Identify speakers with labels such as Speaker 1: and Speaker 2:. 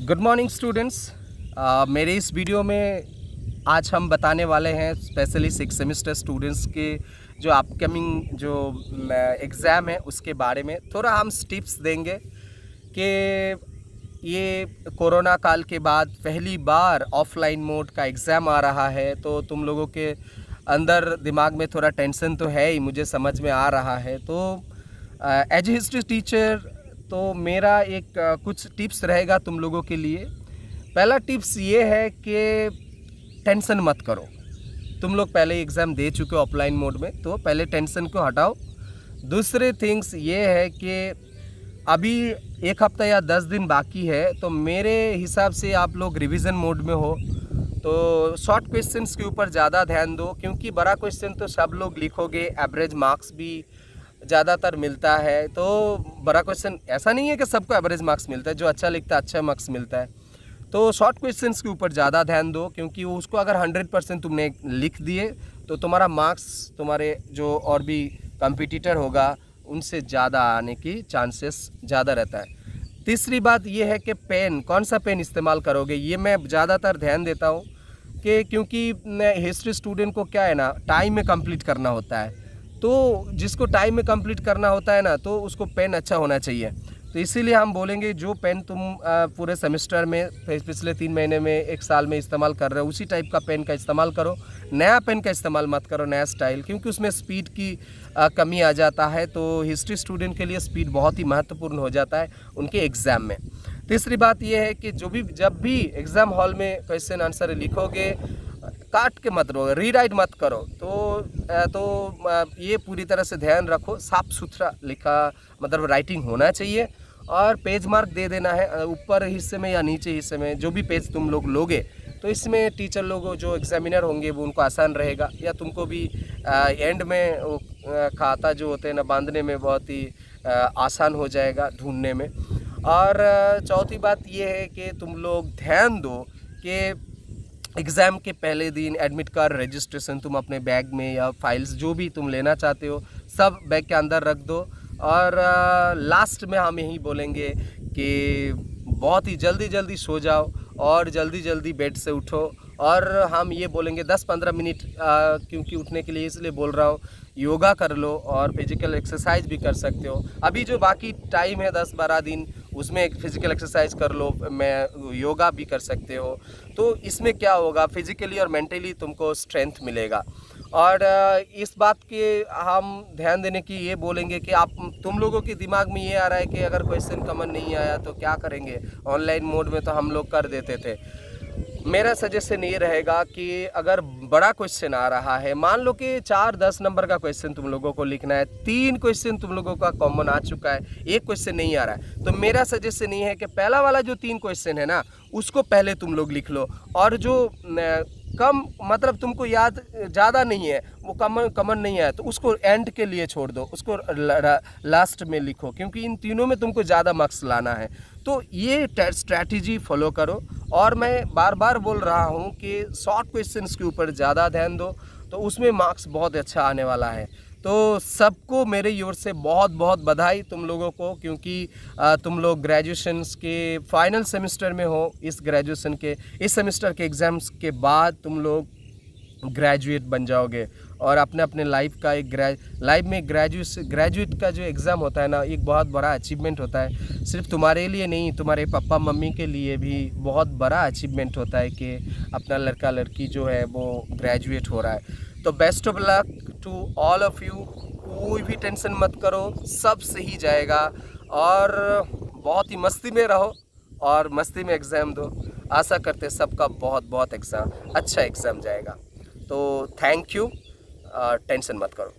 Speaker 1: Good morning students. मेरे इस video में आज हम बताने वाले हैं स्पेशली 6 सेमेस्टर स्टूडेंट्स के जो अपकमिंग जो एग्ज़ाम है उसके बारे में थोड़ा हम टिप्स देंगे कि ये कोरोना काल के बाद पहली बार ऑफलाइन मोड का एग्ज़ाम आ रहा है, तो तुम लोगों के अंदर दिमाग में थोड़ा टेंशन तो है ही, मुझे समझ में आ रहा है। तो एज ए हिस्ट्री टीचर तो मेरा एक कुछ टिप्स रहेगा तुम लोगों के लिए। पहला टिप्स ये है कि टेंशन मत करो। तुम लोग पहले एग्ज़ाम दे चुके हो ऑफलाइन मोड में, तो पहले टेंशन को हटाओ। दूसरे थिंग्स ये है कि अभी 1 हफ्ता या 10 दिन बाकी है, तो मेरे हिसाब से आप लोग रिवीजन मोड में हो, तो शॉर्ट क्वेश्चंस के ऊपर ज़्यादा ध्यान दो, क्योंकि बड़ा क्वेश्चन तो सब लोग लिखोगे, एवरेज मार्क्स भी ज़्यादातर मिलता है। तो बड़ा क्वेश्चन ऐसा नहीं है कि सबको एवरेज मार्क्स मिलता है, जो अच्छा लिखता है अच्छा मार्क्स मिलता है। तो शॉर्ट क्वेश्चंस के ऊपर ज़्यादा ध्यान दो, क्योंकि उसको अगर 100% तुमने लिख दिए तो तुम्हारा मार्क्स तुम्हारे जो और भी कंपटीटर होगा उनसे ज़्यादा आने की चांसेस ज़्यादा रहता है। तीसरी बात ये है कि पेन, कौन सा पेन इस्तेमाल करोगे, ये मैं ज़्यादातर ध्यान देता हूँ कि क्योंकि हिस्ट्री स्टूडेंट को क्या है ना, टाइम में कंप्लीट करना होता है। तो जिसको टाइम में कंप्लीट करना होता है ना, तो उसको पेन अच्छा होना चाहिए। तो इसीलिए हम बोलेंगे जो पेन तुम पूरे सेमेस्टर में पिछले 3 महीने में 1 साल में इस्तेमाल कर रहे हो, उसी टाइप का पेन का इस्तेमाल करो। नया पेन का इस्तेमाल मत करो, नया स्टाइल, क्योंकि उसमें स्पीड की कमी आ जाता है। तो हिस्ट्री स्टूडेंट के लिए स्पीड बहुत ही महत्वपूर्ण हो जाता है उनके एग्ज़ाम में। तीसरी बात यह है कि जब भी एग्ज़ाम हॉल में क्वेश्चन आंसर लिखोगे, काट के मत रहो, रीराइट मत करो। तो ये पूरी तरह से ध्यान रखो, साफ़ सुथरा लिखा मतलब राइटिंग होना चाहिए, और पेज मार्क दे देना है ऊपर हिस्से में या नीचे हिस्से में, जो भी पेज तुम लोग लोगे। तो इसमें टीचर लोग जो एग्जामिनर होंगे वो उनको आसान रहेगा, या तुमको भी एंड में वो खाता जो होते हैं ना बांधने में बहुत ही आसान हो जाएगा ढूंढने में। और चौथी बात ये है कि तुम लोग ध्यान दो कि एग्ज़ाम के पहले दिन एडमिट कार्ड, रजिस्ट्रेशन तुम अपने बैग में या फाइल्स जो भी तुम लेना चाहते हो सब बैग के अंदर रख दो। और लास्ट में हम यही बोलेंगे कि बहुत ही जल्दी सो जाओ और जल्दी बेड से उठो। और हम ये बोलेंगे 10-15 मिनट, क्योंकि उठने के लिए इसलिए बोल रहा हूँ, योगा कर लो और फिज़िकल एक्सरसाइज भी कर सकते हो। अभी जो बाकी टाइम है 10-12 दिन, उसमें एक फिज़िकल एक्सरसाइज कर लो, मैं योगा भी कर सकते हो। तो इसमें क्या होगा, फिज़िकली और मेंटली तुमको स्ट्रेंथ मिलेगा। और इस बात के हम ध्यान देने की ये बोलेंगे कि तुम लोगों के दिमाग में ये आ रहा है कि अगर क्वेश्चन कॉमन नहीं आया तो क्या करेंगे, ऑनलाइन मोड में तो हम लोग कर देते थे। मेरा सजेशन ये रहेगा कि अगर बड़ा क्वेश्चन आ रहा है, मान लो कि 4-10 नंबर का क्वेश्चन तुम लोगों को लिखना है, 3 क्वेश्चन तुम लोगों का कॉमन आ चुका है, 1 क्वेश्चन नहीं आ रहा है, तो मेरा सजेशन ये है कि पहला वाला जो 3 क्वेश्चन है ना, उसको पहले तुम लोग लिख लो। और जो कम मतलब तुमको याद ज़्यादा नहीं है, वो कमन नहीं है, तो उसको एंड के लिए छोड़ दो, उसको लास्ट में लिखो, क्योंकि इन तीनों में तुमको ज़्यादा मार्क्स लाना है। तो ये स्ट्रैटेजी फॉलो करो। और मैं बार बार बोल रहा हूँ कि शॉर्ट क्वेश्चंस के ऊपर ज़्यादा ध्यान दो, तो उसमें मार्क्स बहुत अच्छा आने वाला है। तो सबको मेरे ओर से बहुत बहुत बधाई तुम लोगों को, क्योंकि तुम लोग ग्रेजुएशंस के फाइनल सेमेस्टर में हो। इस सेमेस्टर के एग्ज़ाम्स के बाद तुम लोग ग्रेजुएट बन जाओगे, और अपने अपने लाइफ का एक लाइफ में ग्रेजुएट का जो एग्ज़ाम होता है ना, एक बहुत बड़ा अचीवमेंट होता है। सिर्फ तुम्हारे लिए नहीं, तुम्हारे पापा मम्मी के लिए भी बहुत बड़ा अचीवमेंट होता है कि अपना लड़का लड़की जो है वो ग्रेजुएट हो रहा है। तो best of luck to all of you. कोई भी टेंशन मत करो, सब सही जाएगा, और बहुत ही मस्ती में रहो और मस्ती में एग्ज़ाम दो। आशा करते सबका बहुत बहुत अच्छा एग्ज़ाम जाएगा। तो थैंक यू, टेंशन मत करो।